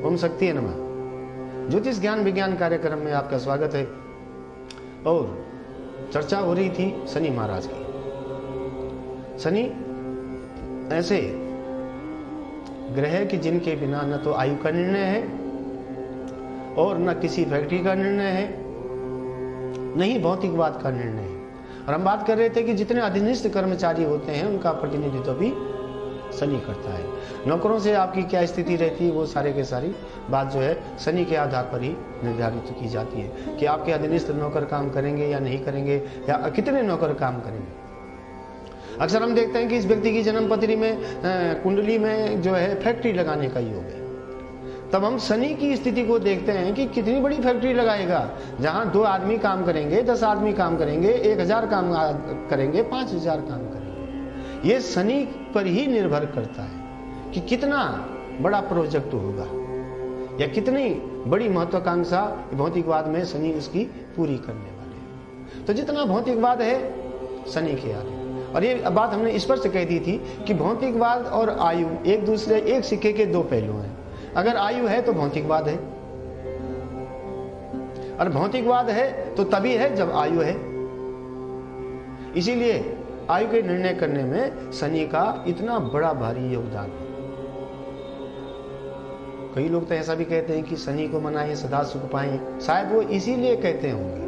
ओम शक्ति नमः। ज्योतिष ज्ञान विज्ञान कार्यक्रम में आपका स्वागत है। और चर्चा हो रही थी शनि महाराज की। शनि ऐसे ग्रह कि जिनके बिना न तो आयु का निर्णय है और न किसी फैक्ट्री का निर्णय है, न ही भौतिकवाद का निर्णय है। और हम बात कर रहे थे कि जितने अधीनस्थ कर्मचारी होते हैं उनका प्रतिनिधित्व भी शनि करता है। नौकरों से आपकी क्या स्थिति रहती है, वो सारे के सारी बात जो है शनि के आधार पर ही निर्धारित की जाती है कि आपके अधीनस्थ नौकर काम करेंगे या नहीं करेंगे, या कितने नौकर काम करेंगे। अक्सर हम देखते हैं कि इस व्यक्ति की जन्म पत्री में कुंडली में जो है फैक्ट्री लगाने का योग है। तब हम शनि की स्थिति को देखते हैं कि कितनी बड़ी फैक्ट्री लगाएगा, जहां 2 आदमी काम करेंगे, 10 आदमी काम करेंगे, 1000 काम करेंगे, 5000 काम करेंगे। ये शनि पर ही निर्भर करता है कि कितना बड़ा प्रोजेक्ट होगा या कितनी बड़ी महत्वाकांक्षा भौतिकवाद में शनि उसकी पूरी करने वाले हैं। तो जितना भौतिकवाद है शनि के आगे। और ये बात हमने स्पष्ट कह दी थी कि भौतिकवाद और आयु एक सिक्के के 2 पहलू हैं। अगर आयु है तो भौतिकवाद है, और भौतिकवाद है तो तभी है जब आयु है। इसीलिए आयु के निर्णय करने में शनि का इतना बड़ा भारी योगदान है। कई लोग तो ऐसा भी कहते हैं कि शनि को मनाएं सदा सुख पाएं, शायद वो इसीलिए कहते होंगे।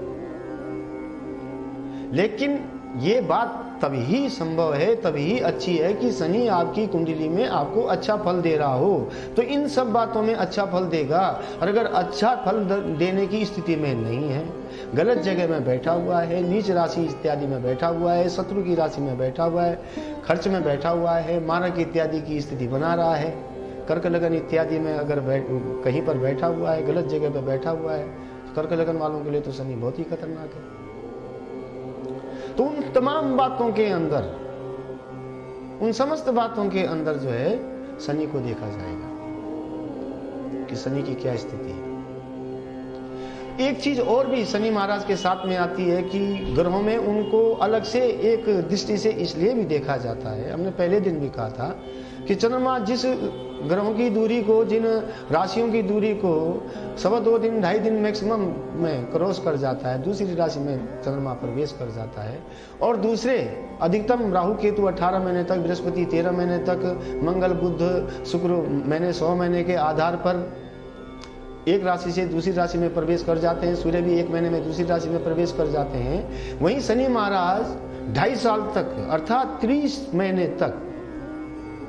लेकिन ये बात तभी संभव है, तभी अच्छी है कि शनि आपकी कुंडली में आपको अच्छा फल दे रहा हो, तो इन सब बातों में अच्छा फल देगा। और अगर अच्छा फल देने की स्थिति में नहीं है, गलत जगह में बैठा हुआ है, नीच राशि इत्यादि में बैठा हुआ है, शत्रु की राशि में बैठा हुआ है, खर्च में बैठा हुआ है, मारक इत्यादि की स्थिति बना रहा है, कर्क लगन इत्यादि में अगर कहीं पर बैठा हुआ है, गलत जगह पर बैठा हुआ है, तो कर्क लगन वालों के लिए तो शनि बहुत ही खतरनाक है। तो उन तमाम बातों के अंदर, उन समस्त बातों के अंदर जो है शनि को देखा जाएगा कि शनि की क्या स्थिति है। एक चीज और भी शनि महाराज के साथ में आती है कि ग्रहों में उनको अलग से एक दृष्टि से इसलिए भी देखा जाता है। हमने पहले दिन भी कहा था कि चंद्रमा जिस ग्रहों की दूरी को, जिन राशियों की दूरी को 2.25 दिन 2.5 दिन मैक्सिमम में क्रॉस कर जाता है, दूसरी राशि में चंद्रमा प्रवेश कर जाता है। और दूसरे अधिकतम राहु केतु 18 महीने तक, बृहस्पति 13 महीने तक, मंगल बुध शुक्र महीने 100 महीने के आधार पर एक राशि से दूसरी राशि में प्रवेश कर जाते हैं। सूर्य भी 1 महीने में दूसरी राशि में प्रवेश कर जाते हैं। वहीं शनि महाराज 2.5 साल तक, अर्थात 30 महीने तक,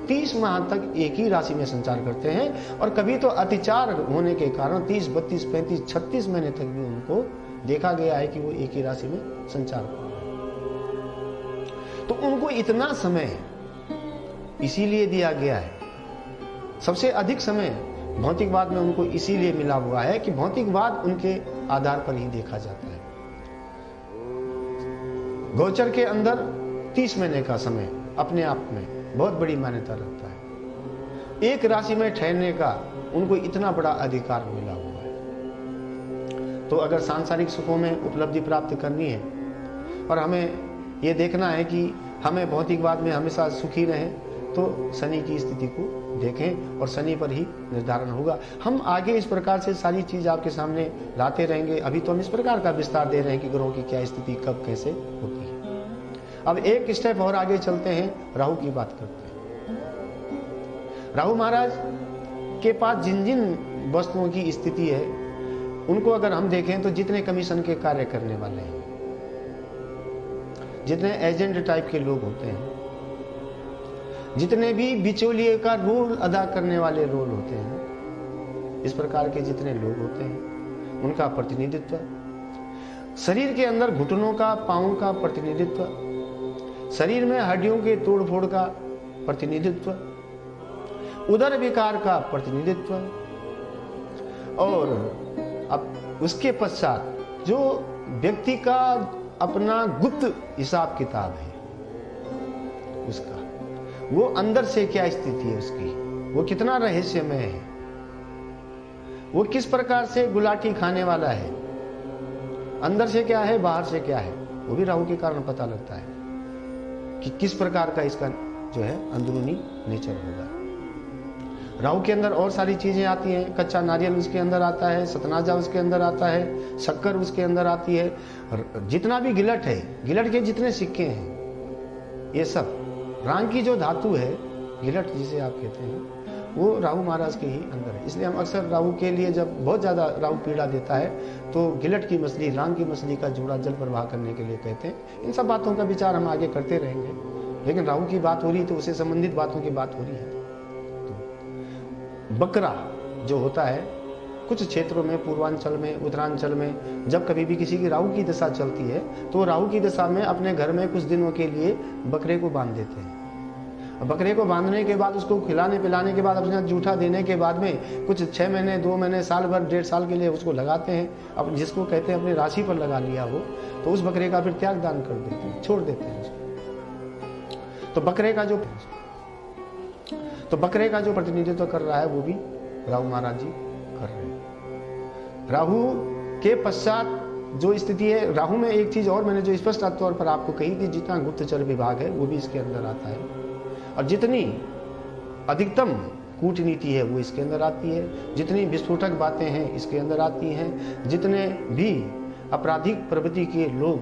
30 माह तक एक ही राशि में संचार करते हैं। और कभी तो अतिचार होने के कारण 30, 32, 35, 36 महीने तक भी उनको देखा गया है कि वो एक ही राशि में संचार करते हैं। तो उनको इतना समय इसीलिए दिया गया है, सबसे अधिक समय भौतिकवाद में उनको इसीलिए मिला हुआ है कि भौतिकवाद उनके आधार पर ही देखा जाता है। गोचर के अंदर 30 महीने का समय अपने आप में बहुत बड़ी मान्यता रखता है। एक राशि में ठहरने का उनको इतना बड़ा अधिकार मिला हुआ है। तो अगर सांसारिक सुखों में उपलब्धि प्राप्त करनी है और हमें यह देखना है कि हमें भौतिकवाद में हमेशा सुखी रहें, तो शनि की स्थिति को देखें और शनि पर ही निर्धारण होगा। हम आगे इस प्रकार से सारी चीज आपके सामने लाते रहेंगे। अभी तो हम इस प्रकार का विस्तार दे रहे हैं कि ग्रहों की क्या स्थिति कब कैसे होती है। अब एक स्टेप और आगे चलते हैं, राहु की बात करते हैं। राहु महाराज के पास जिन जिन वस्तुओं की स्थिति है, उनको अगर हम देखें तो जितने कमीशन के कार्य करने वाले हैं, जितने एजेंट टाइप के लोग होते हैं, जितने भी बिचौलिए का रोल अदा करने वाले रोल होते हैं, इस प्रकार के जितने लोग होते हैं, उनका प्रतिनिधित्व, शरीर के अंदर घुटनों का, पांवों का प्रतिनिधित्व, शरीर में हड्डियों के तोड़फोड़ का प्रतिनिधित्व, उदर विकार का प्रतिनिधित्व, और अब उसके पश्चात जो व्यक्ति का अपना गुप्त हिसाब किताब है, उसका वो अंदर से क्या स्थिति है उसकी, वो कितना रहस्यमय है, वो किस प्रकार से गुलाटी खाने वाला है, अंदर से क्या है, बाहर से क्या है, वो भी राहु के कारण पता लगता है कि किस प्रकार का इसका जो है अंदरूनी नेचर होगा। राहु के अंदर और सारी चीजें आती हैं, कच्चा नारियल उसके अंदर आता है, सतनाजा उसके अंदर आता है, शक्कर उसके अंदर आती है, जितना भी गिलट है, गिलट के जितने सिक्के हैं, ये सब रांग की जो धातु है, गिलट जिसे आप कहते हैं, वो राहु महाराज के ही अंदर है। इसलिए हम अक्सर राहु के लिए जब बहुत ज्यादा राहु पीड़ा देता है तो गिलट की मछली, रांग की मछली का जोड़ा जल प्रवाह करने के लिए कहते हैं। इन सब बातों का विचार हम आगे करते रहेंगे, लेकिन राहु की बात हो रही है तो उससे संबंधित बातों की बात हो रही है। तो बकरा जो होता है, कुछ क्षेत्रों में, पूर्वांचल में, उत्तरांचल में, जब कभी भी किसी की राहु की दशा चलती है तो राहु की दशा में अपने घर में कुछ दिनों के लिए बकरे को बांध देते हैं। बकरे को बांधने के बाद, उसको खिलाने पिलाने के बाद, अपने जूठा देने के बाद में कुछ 6 महीने, 2 महीने, साल भर, 1.5 साल के लिए उसको लगाते हैं। अब जिसको कहते हैं अपनी राशि पर लगा लिया वो, तो उस बकरे का फिर त्याग दान कर देते हैं, छोड़ देते हैं उसको। तो बकरे का जो प्रतिनिधित्व कर रहा है वो भी राहु महाराज जी कर रहे हैं। राहु के पश्चात जो स्थिति है, राहु में एक चीज और मैंने जो स्पष्ट तौर पर आपको कही थी, जितना गुप्तचर विभाग है वो भी इसके अंदर आता है, और जितनी अधिकतम कूटनीति है वो इसके अंदर आती है, जितनी विस्फोटक बातें हैं इसके अंदर आती हैं, जितने भी आपराधिक प्रवृत्ति के लोग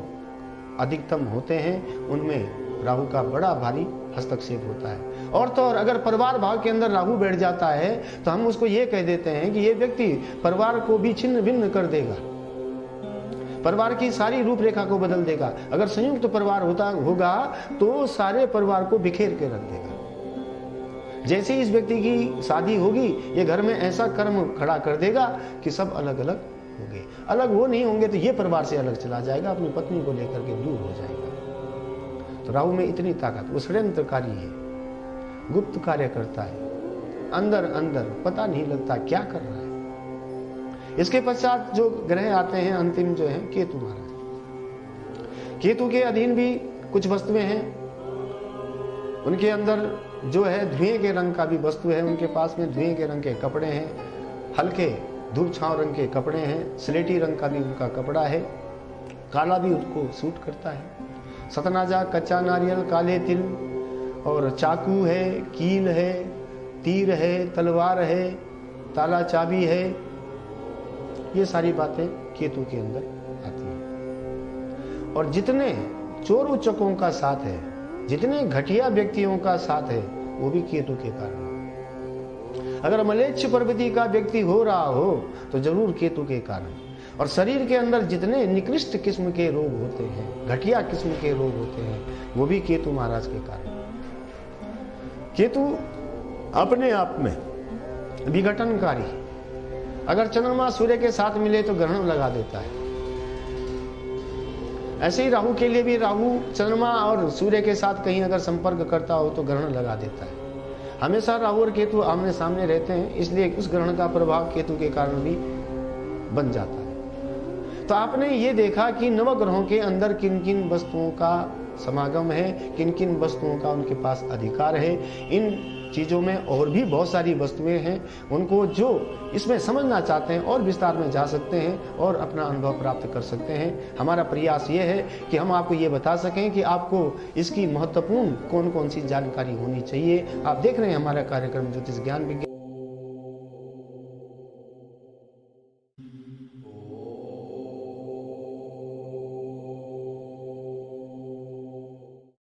अधिकतम होते हैं उनमें राहु का बड़ा भारी हस्तक्षेप होता है। और तो और अगर परिवार भाव के अंदर राहु बैठ जाता है तो हम उसको ये कह देते हैं कि ये व्यक्ति परिवार को भी छिन्न भिन्न कर देगा, परिवार की सारी रूपरेखा को बदल देगा। अगर संयुक्त परिवार होगा तो सारे परिवार को बिखेर के रख देगा। जैसे इस व्यक्ति की शादी होगी, ये घर में ऐसा कर्म खड़ा कर देगा कि सब अलग अलग होंगे। अलग वो नहीं होंगे तो ये परिवार से अलग चला जाएगा, अपनी पत्नी को लेकर के दूर हो जाएगा। तो राहु में इतनी ताकत, वो षड्यंत्रकारी है, गुप्त कार्य करता है, अंदर अंदर पता नहीं लगता क्या कर रहा है। इसके पश्चात जो ग्रह आते हैं अंतिम जो है केतु महाराज। केतु के अधीन भी कुछ वस्तुएं हैं, उनके अंदर जो है धुएं के रंग का भी वस्तु है, उनके पास में धुएं के रंग के कपड़े हैं, हल्के धूप छांव रंग के कपड़े हैं, स्लेटी रंग का भी उनका कपड़ा है, काला भी उनको सूट करता है। सतनाजा, कच्चा नारियल, काले तिल और चाकू है, कील है, तीर है, तलवार है, ताला चाबी है, ये सारी बातें केतु के अंदर आती हैं। और जितने चोर उच्चकों का साथ है, जितने घटिया व्यक्तियों का साथ है, वो भी केतु के कारण। अगर मलेच्छ प्रवृत्ति का व्यक्ति हो रहा हो तो जरूर केतु के कारण। और शरीर के अंदर जितने निकृष्ट किस्म के रोग होते हैं, घटिया किस्म के रोग होते हैं, वो भी केतु महाराज के कारण। केतु अपने आप में विघटनकारी, अगर चंद्रमा सूर्य के साथ मिले तो ग्रहण लगा देता है। ऐसे ही राहु के लिए भी, राहु चंद्रमा और सूर्य के साथ कहीं अगर संपर्क करता हो तो ग्रहण लगा देता है। हमेशा राहु और केतु आमने सामने रहते हैं, इसलिए उस ग्रहण का प्रभाव केतु के कारण भी बन जाता है। तो आपने ये देखा कि नवग्रहों के अंदर किन किन वस्तुओं का समागम है, किन किन वस्तुओं का उनके पास अधिकार है। इन चीजों में और भी बहुत सारी वस्तुएं हैं, उनको जो इसमें समझना चाहते हैं और विस्तार में जा सकते हैं और अपना अनुभव प्राप्त कर सकते हैं। हमारा प्रयास ये है कि हम आपको ये बता सकें कि आपको इसकी महत्वपूर्ण कौन कौन सी जानकारी होनी चाहिए। आप देख रहे हैं हमारा कार्यक्रम ज्योतिष ज्ञान विज्ञान।